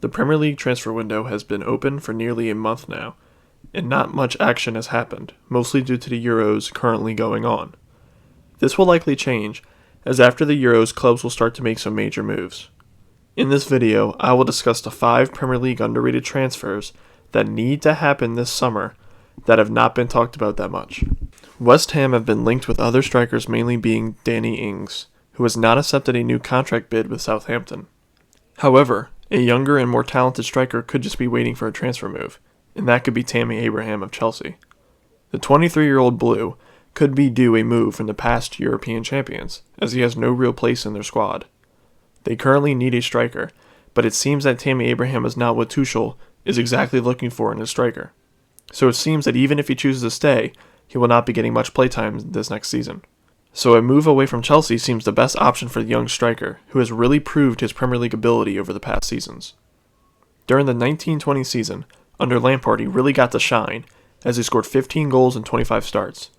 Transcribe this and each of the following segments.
The Premier League transfer window has been open for nearly a month now, and not much action has happened, mostly due to the Euros currently going on. This will likely change, as after the Euros, clubs will start to make some major moves. In this video, I will discuss the 5 Premier League underrated transfers that need to happen this summer that have not been talked about that much. West Ham have been linked with other strikers, mainly being Danny Ings, who has not accepted a new contract bid with Southampton. However, a younger and more talented striker could just be waiting for a transfer move, and that could be Tammy Abraham of Chelsea. The 23-year-old Blue could be due a move from the past European champions, as he has no real place in their squad. They currently need a striker, but it seems that Tammy Abraham is not what Tuchel is exactly looking for in a striker. So it seems that even if he chooses to stay, he will not be getting much playtime this next season. So a move away from Chelsea seems the best option for the young striker, who has really proved his Premier League ability over the past seasons. During the 1920 season, under Lampard, he really got to shine, as he scored 15 goals in 25 starts,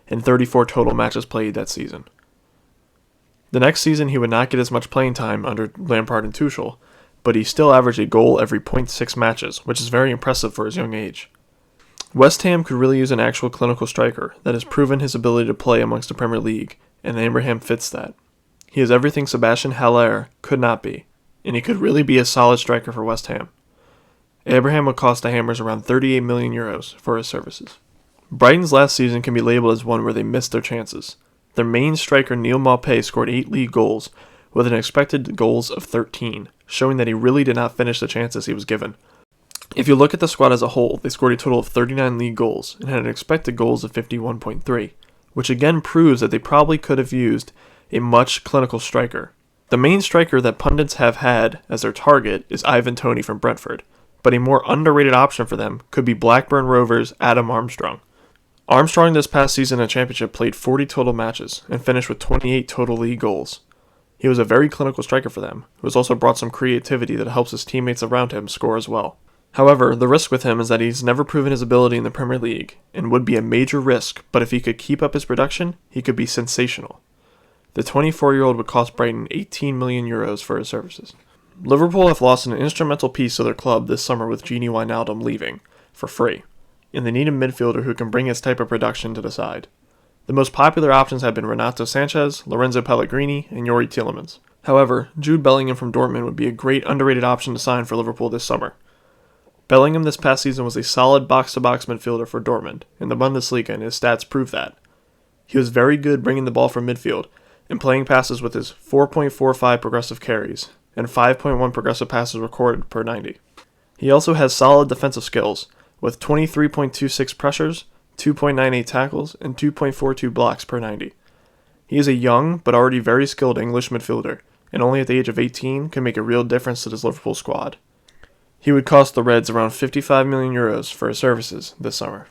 and 34 total matches played that season. The next season, he would not get as much playing time under Lampard and Tuchel, but he still averaged a goal every 0.6 matches, which is very impressive for his young age. West Ham could really use an actual clinical striker that has proven his ability to play amongst the Premier League, and Abraham fits that. He is everything Sebastian Haller could not be, and he could really be a solid striker for West Ham. Abraham would cost the Hammers around €38 million for his services. Brighton's last season can be labeled as one where they missed their chances. Their main striker Neil Maupay scored 8 league goals, with an expected goals of 13, showing that he really did not finish the chances he was given. If you look at the squad as a whole, they scored a total of 39 league goals and had an expected goals of 51.3, which again proves that they probably could have used a much clinical striker. The main striker that pundits have had as their target is Ivan Toney from Brentford, but a more underrated option for them could be Blackburn Rovers' Adam Armstrong. Armstrong this past season in the Championship played 40 total matches and finished with 28 total league goals. He was a very clinical striker for them, who has also brought some creativity that helps his teammates around him score as well. However, the risk with him is that he's never proven his ability in the Premier League, and would be a major risk, but if he could keep up his production, he could be sensational. The 24-year-old would cost Brighton €18 million for his services. Liverpool have lost an instrumental piece to their club this summer with Gini Wijnaldum leaving, for free, and they need a midfielder who can bring his type of production to the side. The most popular options have been Renato Sanchez, Lorenzo Pellegrini, and Yuri Tielemans. However, Jude Bellingham from Dortmund would be a great underrated option to sign for Liverpool this summer. Bellingham this past season was a solid box-to-box midfielder for Dortmund in the Bundesliga, and his stats prove that. He was very good bringing the ball from midfield and playing passes with his 4.45 progressive carries and 5.1 progressive passes recorded per 90. He also has solid defensive skills with 23.26 pressures, 2.98 tackles, and 2.42 blocks per 90. He is a young but already very skilled English midfielder, and only at the age of 18 can make a real difference to this Liverpool squad. He would cost the Reds around €55 million for his services this summer.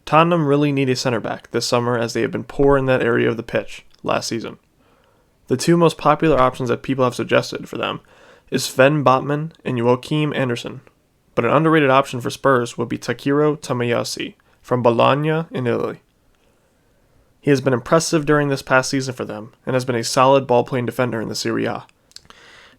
Tottenham really need a centre-back this summer, as they have been poor in that area of the pitch last season. The 2 most popular options that people have suggested for them is Sven Botman and Joachim Andersen, but an underrated option for Spurs would be Takiro Tomiyasu from Bologna in Italy. He has been impressive during this past season for them, and has been a solid ball-playing defender in the Serie A.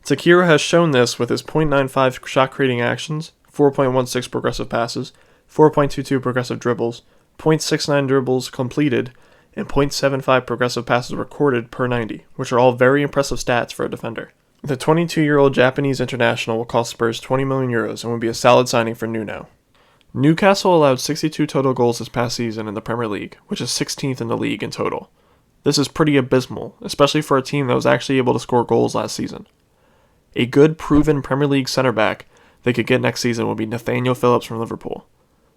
Takiro has shown this with his .95 shot-creating actions, 4.16 progressive passes, 4.22 progressive dribbles, .69 dribbles completed, and .75 progressive passes recorded per 90, which are all very impressive stats for a defender. The 22-year-old Japanese international will cost Spurs €20 million and would be a solid signing for Nuno. Newcastle allowed 62 total goals this past season in the Premier League, which is 16th in the league in total. This is pretty abysmal, especially for a team that was actually able to score goals last season. A good, proven Premier League centre-back they could get next season would be Nathaniel Phillips from Liverpool.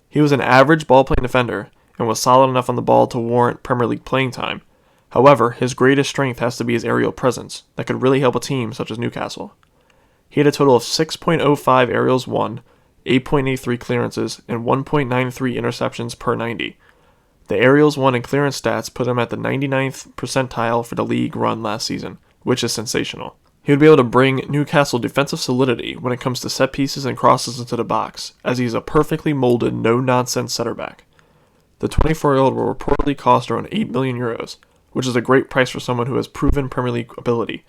He was an average ball-playing defender and was solid enough on the ball to warrant Premier League playing time. However, his greatest strength has to be his aerial presence that could really help a team such as Newcastle. He had a total of 6.05 aerials won, 8.83 clearances, and 1.93 interceptions per 90. The aerials won and clearance stats put him at the 99th percentile for the league run last season, which is sensational. He would be able to bring Newcastle defensive solidity when it comes to set pieces and crosses into the box, as he is a perfectly molded, no-nonsense centre-back. The 24-year-old will reportedly cost around €8 million, which is a great price for someone who has proven Premier League ability,